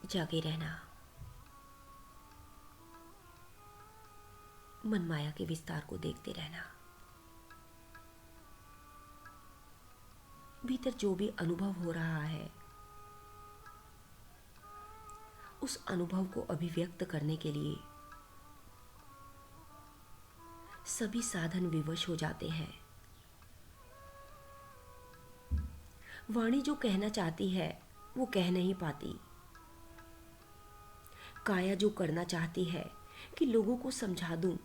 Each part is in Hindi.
जागे रहना, मन माया के विस्तार को देखते रहना। भीतर जो भी अनुभव हो रहा है, उस अनुभव को अभिव्यक्त करने के लिए सभी साधन विवश हो जाते हैं। वाणी जो कहना चाहती है वो कह नहीं पाती। काया जो करना चाहती है कि लोगों को समझा दूं,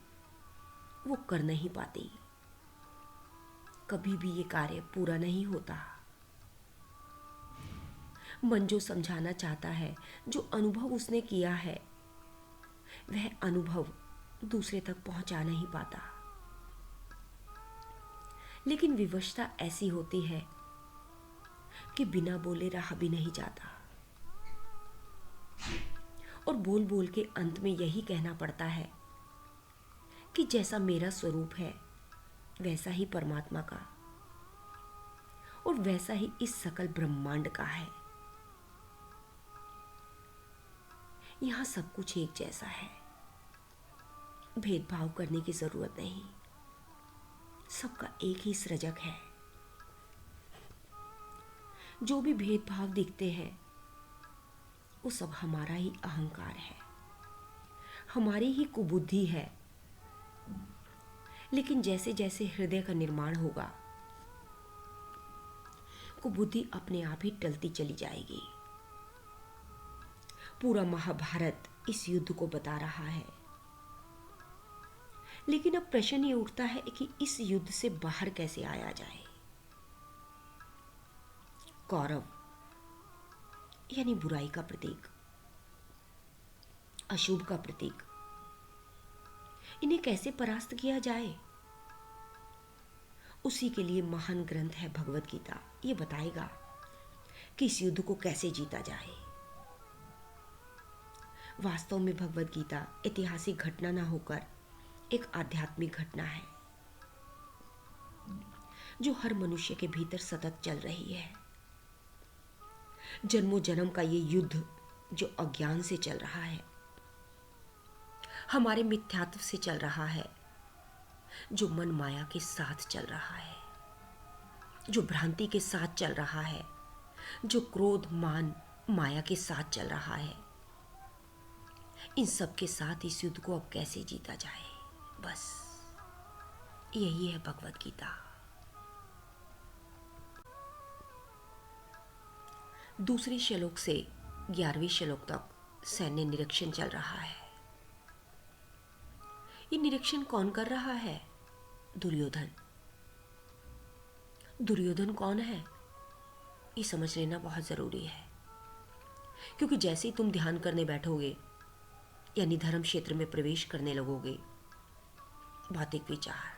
वो कर नहीं पाती। कभी भी ये कार्य पूरा नहीं होता। मन जो समझाना चाहता है, जो अनुभव उसने किया है, वह अनुभव दूसरे तक पहुंचा नहीं पाता। लेकिन विवशता ऐसी होती है कि बिना बोले रहा भी नहीं जाता, और बोल बोल के अंत में यही कहना पड़ता है कि जैसा मेरा स्वरूप है वैसा ही परमात्मा का, और वैसा ही इस सकल ब्रह्मांड का है। यहां सब कुछ एक जैसा है, भेदभाव करने की जरूरत नहीं। सबका एक ही सृजक है। जो भी भेदभाव दिखते हैं वो सब हमारा ही अहंकार है, हमारी ही कुबुद्धि है। लेकिन जैसे जैसे हृदय का निर्माण होगा, कुबुद्धि अपने आप ही टलती चली जाएगी। पूरा महाभारत इस युद्ध को बता रहा है। लेकिन अब प्रश्न ये उठता है कि इस युद्ध से बाहर कैसे आया जाए। कौरव यानी बुराई का प्रतीक, अशुभ का प्रतीक, इन्हें कैसे परास्त किया जाए, उसी के लिए महान ग्रंथ है भगवत गीता। ये बताएगा कि इस युद्ध को कैसे जीता जाए। वास्तव में भगवत गीता ऐतिहासिक घटना ना होकर एक आध्यात्मिक घटना है, जो हर मनुष्य के भीतर सतत चल रही है। जन्मों जन्म का ये युद्ध जो अज्ञान से चल रहा है, हमारे मिथ्यात्व से चल रहा है, जो मन माया के साथ चल रहा है, जो भ्रांति के साथ चल रहा है, जो क्रोध मान माया के साथ चल रहा है, इन सब के साथ इस युद्ध को अब कैसे जीता जाए, बस यही है भगवत गीता। दूसरे श्लोक से 11वें श्लोक तक सैन्य निरीक्षण चल रहा है। ये निरीक्षण कौन कर रहा है? दुर्योधन। दुर्योधन कौन है, ये समझ लेना बहुत जरूरी है। क्योंकि जैसे ही तुम ध्यान करने बैठोगे, यानी धर्म क्षेत्र में प्रवेश करने लगोगे, भौतिक विचार,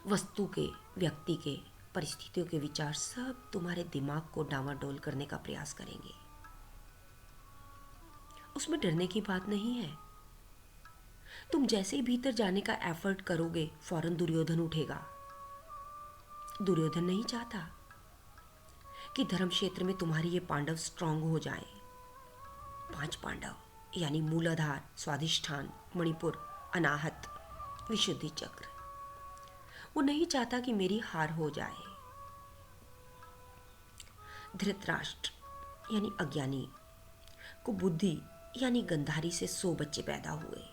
वस्तु के, व्यक्ति के, परिस्थितियों के विचार सब तुम्हारे दिमाग को डावाडोल करने का प्रयास करेंगे। उसमें डरने की बात नहीं है। तुम जैसे ही भीतर जाने का एफर्ट करोगे, फौरन दुर्योधन उठेगा। दुर्योधन नहीं चाहता कि धर्म क्षेत्र में तुम्हारी ये पांडव स्ट्रांग हो जाएं। 5 पांडव यानी मूलाधार, स्वाधिष्ठान, मणिपुर, अनाहत, विशुद्धि चक्र। वो नहीं चाहता कि मेरी हार हो जाए। धृतराष्ट्र यानी अज्ञानी को बुद्धि यानी गंधारी से 100 बच्चे पैदा हुए,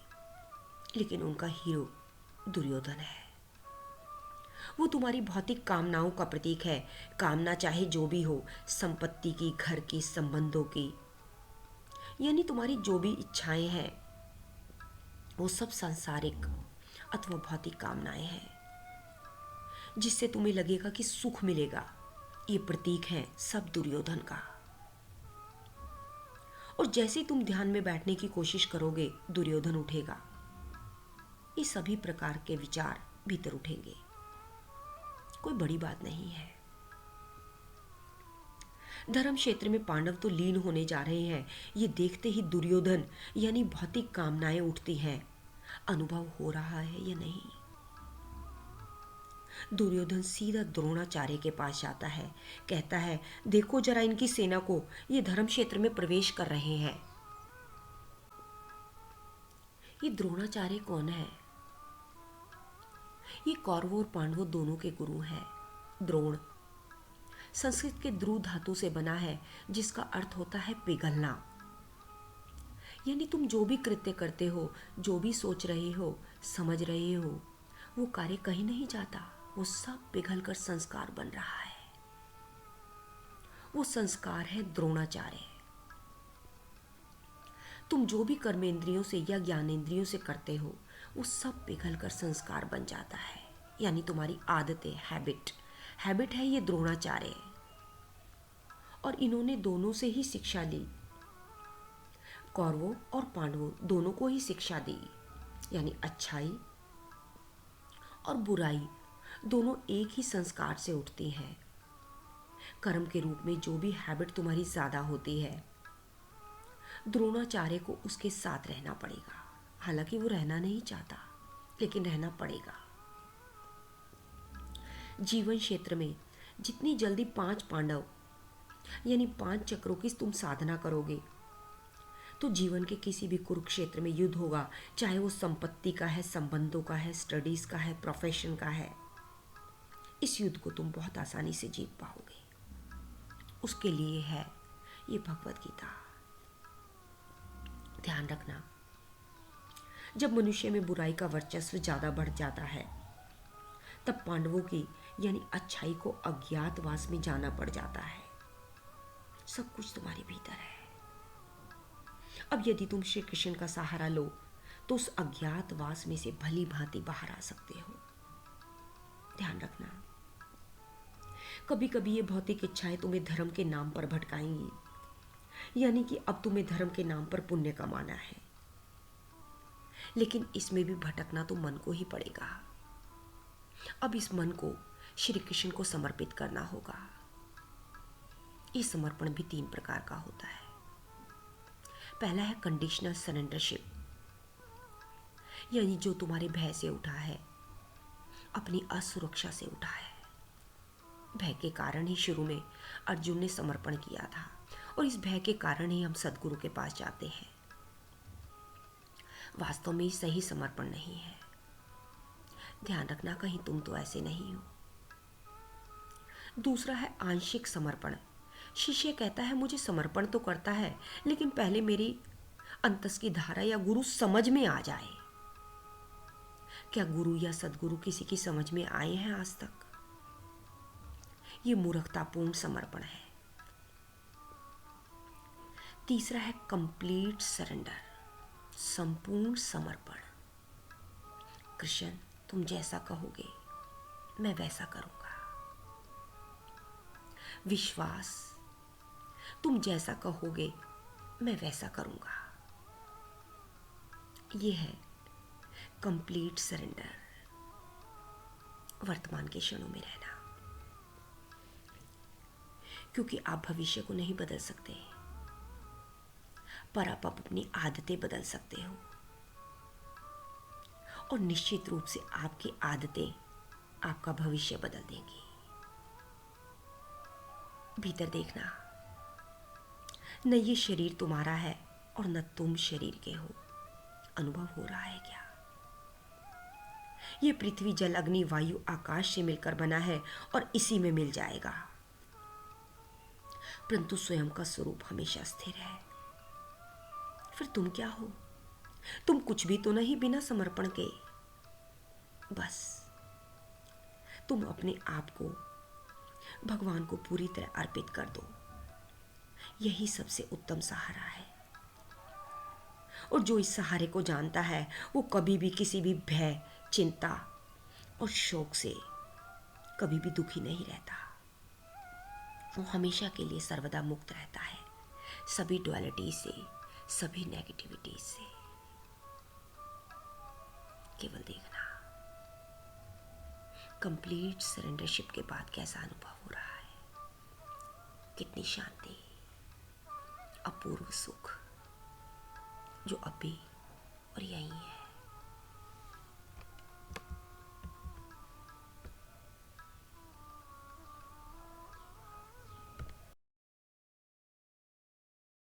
लेकिन उनका हीरो दुर्योधन है। वो तुम्हारी भौतिक कामनाओं का प्रतीक है। कामना चाहे जो भी हो, संपत्ति की, घर की, संबंधों की, यानी तुम्हारी जो भी इच्छाएं हैं वो सब सांसारिक अथवा भौतिक कामनाएं हैं, जिससे तुम्हें लगेगा कि सुख मिलेगा। ये प्रतीक है सब दुर्योधन का। और जैसे ही तुम ध्यान में बैठने की कोशिश करोगे, दुर्योधन उठेगा। ये सभी प्रकार के विचार भीतर उठेंगे। कोई बड़ी बात नहीं है। धर्म क्षेत्र में पांडव तो लीन होने जा रहे हैं, ये देखते ही दुर्योधन यानी भौतिक कामनाएं उठती हैं। अनुभव हो रहा है या नहीं? दुर्योधन सीधा द्रोणाचार्य के पास जाता है, कहता है, देखो जरा इनकी सेना को, ये धर्म क्षेत्र में प्रवेश कर रहे हैं। ये द्रोणाचार्य कौन है? ये कौरवों और पांडवों दोनों के गुरु हैं। द्रोण संस्कृत के द्रु धातु से बना है, जिसका अर्थ होता है पिघलना। यानी तुम जो भी कृत्य करते हो, जो भी सोच रहे हो, समझ रहे हो, वो कार्य कहीं नहीं जाता, वो सब पिघल कर संस्कार बन रहा है। वो संस्कार है द्रोणाचार्य। तुम जो भी कर्मेंद्रियों से या ज्ञानेंद्रियों से करते हो, वो सब पिघल कर संस्कार बन जाता है। यानी तुम्हारी आदतें, हैबिट है ये द्रोणाचार्य। और इन्होंने दोनों से ही शिक्षा ली, कौरवों और पांडवों दोनों को ही शिक्षा दी। यानी अच्छाई और बुराई दोनों एक ही संस्कार से उठती हैं। कर्म के रूप में जो भी हैबिट तुम्हारी ज्यादा होती है, द्रोणाचार्य को उसके साथ रहना पड़ेगा। हालांकि वो रहना नहीं चाहता, लेकिन रहना पड़ेगा। जीवन क्षेत्र में जितनी जल्दी 5 पांडव यानी 5 चक्रों की तुम साधना करोगे, तो जीवन के किसी भी कुरुक्षेत्र में युद्ध होगा, चाहे वो संपत्ति का है, संबंधों का है, स्टडीज का है, प्रोफेशन का है, इस युद्ध को तुम बहुत आसानी से जीत पाओगे। उसके लिए है ये भगवत गीता। ध्यान रखना, जब मनुष्य में बुराई का वर्चस्व ज्यादा बढ़ जाता है, तब पांडवों की यानी अच्छाई को अज्ञातवास में जाना पड़ जाता है। सब कुछ तुम्हारे भीतर है। अब यदि तुम श्री कृष्ण का सहारा लो, तो उस अज्ञातवास में से भली भांति बाहर आ सकते हो। ध्यान रखना, कभी कभी ये भौतिक इच्छाएं तुम्हें धर्म के नाम पर भटकाएंगी। यानी कि अब तुम्हें धर्म के नाम पर पुण्य कमाना है, लेकिन इसमें भी भटकना तो मन को ही पड़ेगा। अब इस मन को श्री कृष्ण को समर्पित करना होगा। ये समर्पण भी 3 प्रकार का होता है। पहला है कंडीशनल सरेंडरशिप, यानी जो तुम्हारे भय से उठा है, अपनी असुरक्षा से उठा है। भय के कारण ही शुरू में अर्जुन ने समर्पण किया था, और इस भय के कारण ही हम सदगुरु के पास जाते हैं। वास्तव में सही समर्पण नहीं है। ध्यान रखना, कहीं तुम तो ऐसे नहीं हो। दूसरा है आंशिक समर्पण। शिष्य कहता है मुझे समर्पण तो करता है, लेकिन पहले मेरी अंतस की धारा या गुरु समझ में आ जाए। क्या गुरु या सदगुरु किसी की समझ में आए हैं आज तक? ये मूर्खतापूर्ण समर्पण है। तीसरा है कंप्लीट सरेंडर, संपूर्ण समर्पण। कृष्ण, तुम जैसा कहोगे मैं वैसा करूंगा। विश्वास, तुम जैसा कहोगे मैं वैसा करूंगा। यह है कंप्लीट सरेंडर। वर्तमान के क्षणों में रहना, क्योंकि आप भविष्य को नहीं बदल सकते, पर आप अपनी आदतें बदल सकते हो। और निश्चित रूप से आपकी आदतें आपका भविष्य बदल देंगी। भीतर देखना, न ये शरीर तुम्हारा है और न तुम शरीर के हो। अनुभव हो रहा है क्या? ये पृथ्वी, जल, अग्नि, वायु, आकाश से मिलकर बना है और इसी में मिल जाएगा, परंतु स्वयं का स्वरूप हमेशा स्थिर है। फिर तुम क्या हो? तुम कुछ भी तो नहीं बिना समर्पण के। बस तुम अपने आप को भगवान को पूरी तरह अर्पित कर दो। यही सबसे उत्तम सहारा है। और जो इस सहारे को जानता है, वो कभी भी किसी भी भय, चिंता और शोक से कभी भी दुखी नहीं रहता। वो हमेशा के लिए सर्वदा मुक्त रहता है, सभी डुअलिटी से, सभी नेगेटिविटी से। केवल देखना, कंप्लीट सरेंडरशिप के बाद कैसा अनुभव हो रहा है। कितनी शांति, अपूर्व सुख, जो अभी और यहीं है।